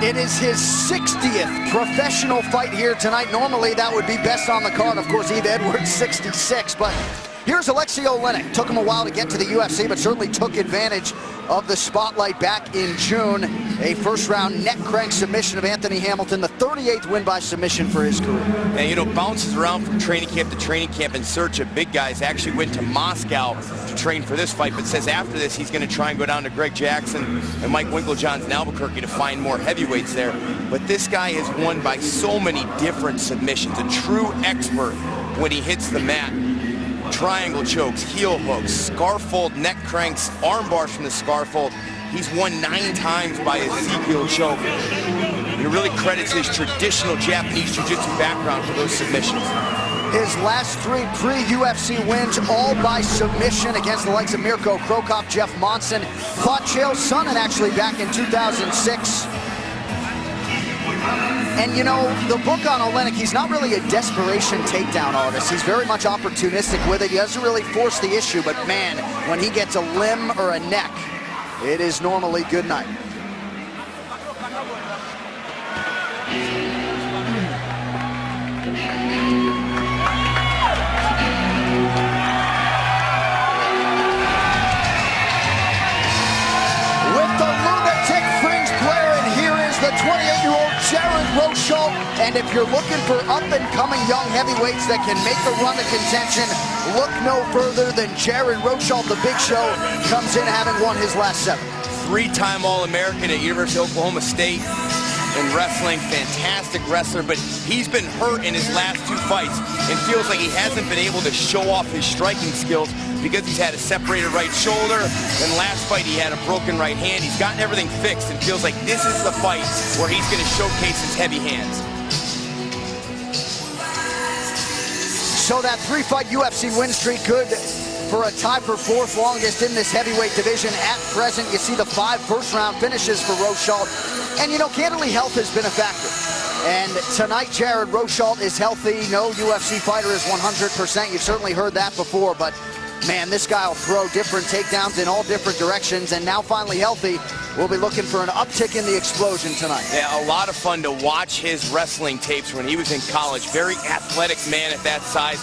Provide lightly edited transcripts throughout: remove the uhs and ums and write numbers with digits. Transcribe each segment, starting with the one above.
It is his 60th professional fight here tonight. Normally that would be best on the card. Of course, Eve Edwards, 66. But here's Alexei Oleynik. Took him a while to get to the UFC, but certainly took advantage of the spotlight back in June. A first-round neck crank submission of Anthony Hamilton, the 38th win by submission for his career. And you know, bounces around from training camp to training camp in search of big guys. Actually went to Moscow to train for this fight, but says after this he's going to try and go down to Greg Jackson and Mike Winklejohns in Albuquerque to find more heavyweights there. But this guy has won by so many different submissions. A true expert when he hits the mat. Triangle chokes, heel hooks, scarfold, neck cranks, arm bars from the scarfold. He's won 9 times by Ezekiel choke. He really credits his traditional Japanese jiu-jitsu background for those submissions. His last 3 pre-UFC wins, all by submission against the likes of Mirko Cro Cop, Jeff Monson, fought Chael Sonnen actually back in 2006. And you know, the book on Oleynik, he's not really a desperation takedown artist. He's very much opportunistic with it. He doesn't really force the issue, but man, when he gets a limb or a neck, it is normally good night. With the lunatic fringe blaring, here is the 28-year-old Jared Рошолта. And if you're looking for up-and-coming young heavyweights that can make a run to contention, look no further than Jared Рошолta. The Big Show comes in having won his last 7. 3-time All-American at University of Oklahoma State in wrestling, fantastic wrestler, but he's been hurt in his last 2 fights and feels like he hasn't been able to show off his striking skills because he's had a separated right shoulder, and last fight he had a broken right hand. He's gotten everything fixed and feels like this is the fight where he's going to showcase his heavy hands. So that 3-fight UFC win streak good for a tie for 4th longest in this heavyweight division. At present, you see the 5 first-round finishes for Рошолta. And you know, candidly, health has been a factor. And tonight, Jared Рошолta is healthy. No UFC fighter is 100%. You've certainly heard that before, but man, this guy will throw different takedowns in all different directions, and now finally healthy, we'll be looking for an uptick in the explosion tonight. Yeah, a lot of fun to watch his wrestling tapes when he was in college. Very athletic man at that size.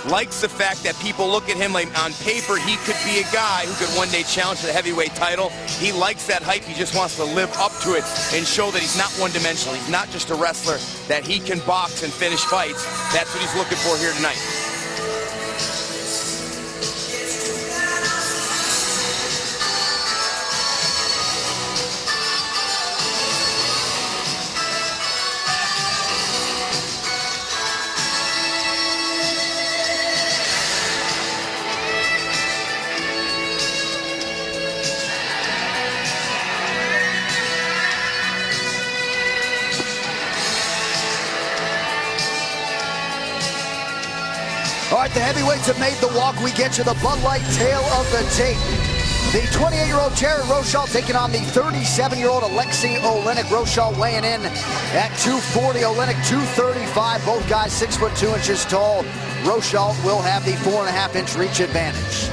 Likes the fact that people look at him like on paper he could be a guy who could one day challenge for the heavyweight title. He likes that hype. He just wants to live up to it and show that he's not one-dimensional. He's not just a wrestler, that he can box and finish fights. That's what he's looking for here tonight. All right, the heavyweights have made the walk. We get you the Bud Light tale of the tape. The 28-year-old Jared Рошолта taking on the 37-year-old Alexei Oleynik. Рошolta weighing in at 240, Oleynik 235. Both guys 6'2" tall. Рошolta will have the 4.5-inch reach advantage.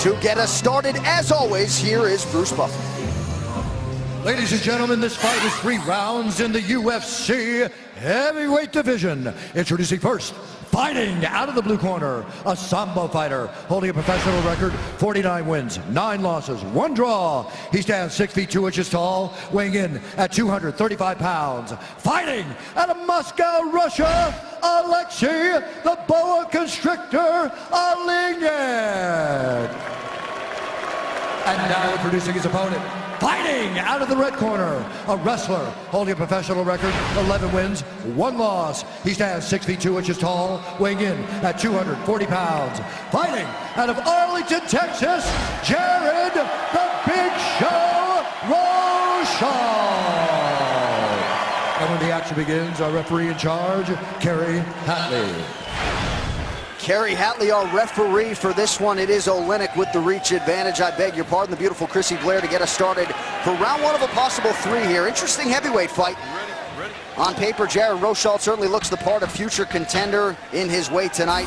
To get us started, as always, here is Bruce Buffer. Ladies and gentlemen, this fight is 3 rounds in the UFC heavyweight division. Introducing first, fighting out of the blue corner, a Sambo fighter holding a professional record, 49 wins, 9 losses, 1 draw. He stands 6 feet 2 inches tall, weighing in at 235 pounds. Fighting out of Moscow, Russia, Alexei, the boa constrictor, Oleynik. And now introducing his opponent, fighting out of the red corner, a wrestler holding a professional record, 11 wins, 1 loss. He stands 6 feet 2 inches tall, weighing in at 240 pounds. Fighting out of Arlington, Texas, Jared, the Big Show, Рошолta. And when the action begins, our referee in charge, Kerry Hatley. Kerry Hatley, our referee for this one. It is Oleynik with the reach advantage. I beg your pardon, the beautiful Chrissy Blair to get us started for round 1 of a possible 3 here. Interesting heavyweight fight. On paper, Jared Рошолta certainly looks the part of future contender in his way tonight.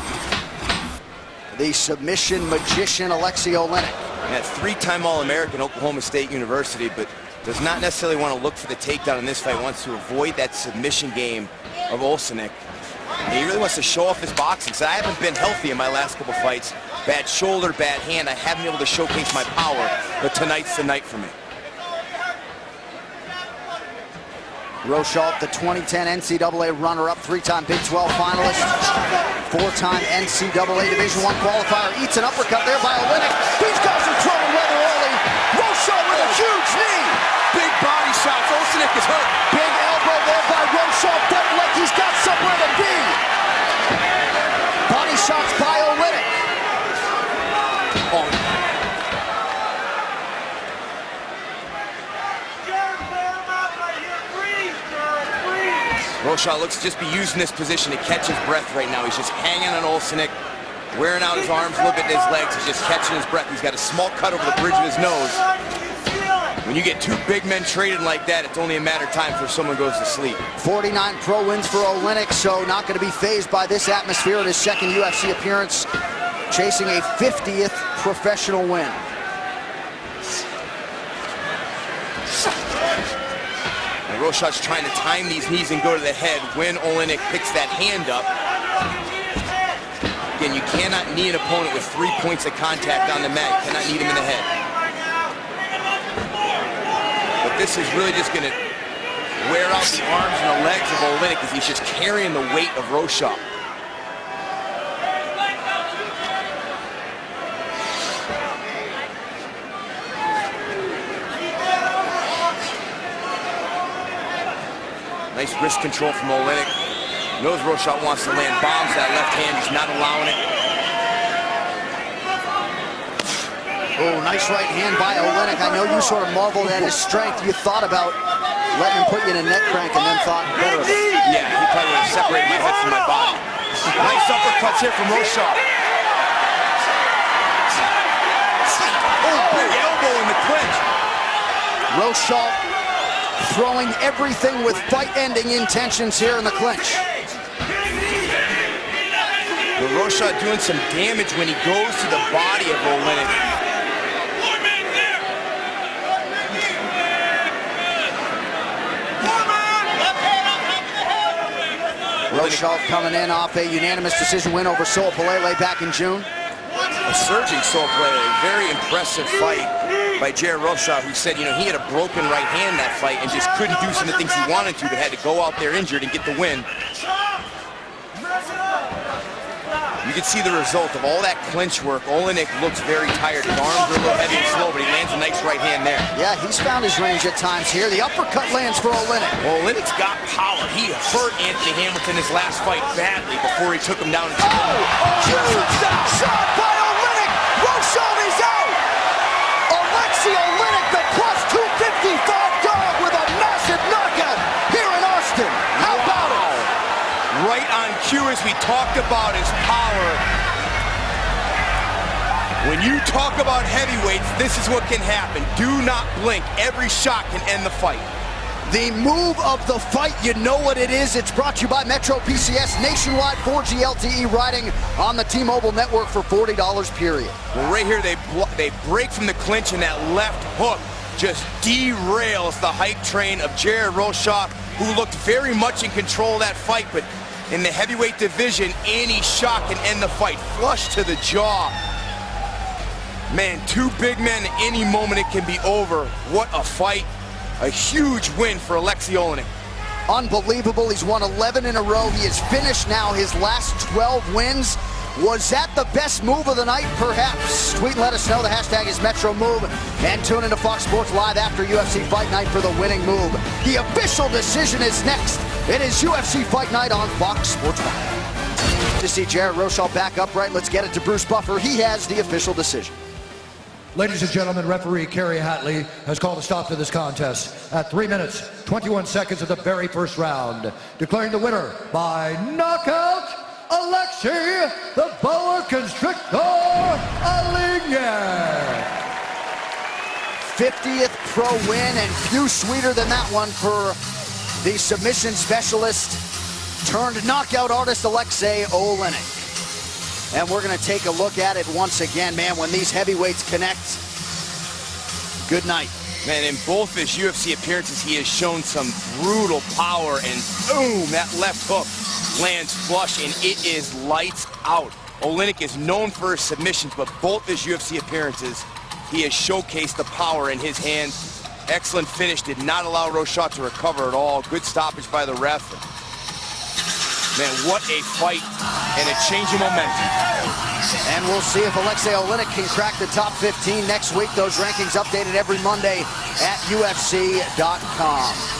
The submission magician, Alexei Oleynik. Yeah, 3-time All-American, Oklahoma State University, but Does not necessarily want to look for the takedown in this fight. Wants to avoid that submission game of Olejnik. And he really wants to show off his boxing. So I haven't been healthy in my last couple fights. Bad shoulder, bad hand. I haven't been able to showcase my power. But tonight's the night for me. Рошолта, the 2010 NCAA runner-up, 3-time Big 12 finalist, 4-time NCAA Division I qualifier, eats an uppercut there by Oleynik. He's got some trouble leather early. Рошолta with a huge knee. Big body shots. Oleynik is hurt. Big elbow there by Рошолta, fighting like he's got somewhere to be. Body shots by Oleynik. Oh. Рошolta looks to just be using this position to catch his breath right now. He's just hanging on Oleynik, wearing out his arms, a little bit in his legs. He's just catching his breath. He's got a small cut over the bridge of his nose. When you get two big men traded like that, it's only a matter of time before someone goes to sleep. 49 pro wins for Oleynik, so not going to be fazed by this atmosphere at his second UFC appearance, chasing a 50th professional win. Рошolta's trying to time these knees and go to the head when Oleynik picks that hand up. Again, you cannot knee an opponent with 3 points of contact on the mat. You cannot knee him in the head. But this is really just going to wear out the arms and the legs of Oleynik as he's just carrying the weight of Рошolta. Nice wrist control from Oleynik. Knows Рошolta wants to land bombs. That left hand, he's not allowing it. Oh, nice right hand by Oleynik. I know you sort of marveled at his strength. You thought about letting him put you in a neck crank and then thought better of it. Yeah, he probably would have separated my head from my body. Nice uppercuts here from Рошolta. Oh, big elbow in the clinch. Рошolta throwing everything with fight-ending intentions here in the clinch. But Рошolta doing some damage when he goes to the body of Oleynik. Рошolta coming in off a unanimous decision win over Saul Pelele back in June. A surging Saul Pelele, very impressive fight by Jared Рошolta, who said, you know, he had a broken right hand that fight and just couldn't do some of the things he wanted to, but had to go out there injured and get the win. You can see the result of all that clinch work. Oleynik looks very tired. His arms are a little heavy and slow, but he lands a nice right hand there. Yeah, he's found his range at times here. The uppercut lands for Oleynik. Well, Oleynik's got power. He hurt Anthony Hamilton his last fight badly before he took him down. Huge shot by Oleynik. Рошolta is out. Alexei Oleynik, the plus 255 dog with a massive knockout here in Austin. How about it? Right on cue, as we talked about his power. When you talk about heavyweights, this is what can happen. Do not blink. Every shot can end the fight. The move of the fight, you know what it is. It's brought to you by Metro PCS, nationwide 4G LTE riding on the T-Mobile network for $40 period. Well, right here, they break from the clinch, and that left hook just derails the hype train of Jared Рошolta, who looked very much in control of that fight, but in the heavyweight division, any shot can end the fight. Flush to the jaw. Man, two big men, any moment it can be over. What a fight. A huge win for Alexei Oleynik. Unbelievable. He's won 11 in a row. He has finished now his last 12 wins. Was that the best move of the night? Perhaps. Tweet and let us know. The hashtag is MetroMove. And tune into Fox Sports Live after UFC Fight Night for the winning move. The official decision is next. It is UFC Fight Night on Fox Sports Live. To see Jared Рошolta back upright, let's get it to Bruce Buffer. He has the official decision. Ladies and gentlemen, referee Kerry Hatley has called a stop to this contest at 3 minutes, 21 seconds of the very first round, declaring the winner by knockout, Alexei the Boa Constrictor Oleynik. 50th pro win, and few sweeter than that one for the submission specialist turned knockout artist Alexei Oleynik. And we're going to take a look at it once again, man. When these heavyweights connect, good night. Man, in both his UFC appearances, he has shown some brutal power, and boom, that left hook lands flush, and it is lights out. Oleynik is known for his submissions, but both his UFC appearances, he has showcased the power in his hands. Excellent finish, did not allow Рошолта to recover at all. Good stoppage by the ref. Man, what a fight and a change in momentum. And we'll see if Alexei Oleynik can crack the top 15 next week. Those rankings updated every Monday at UFC.com.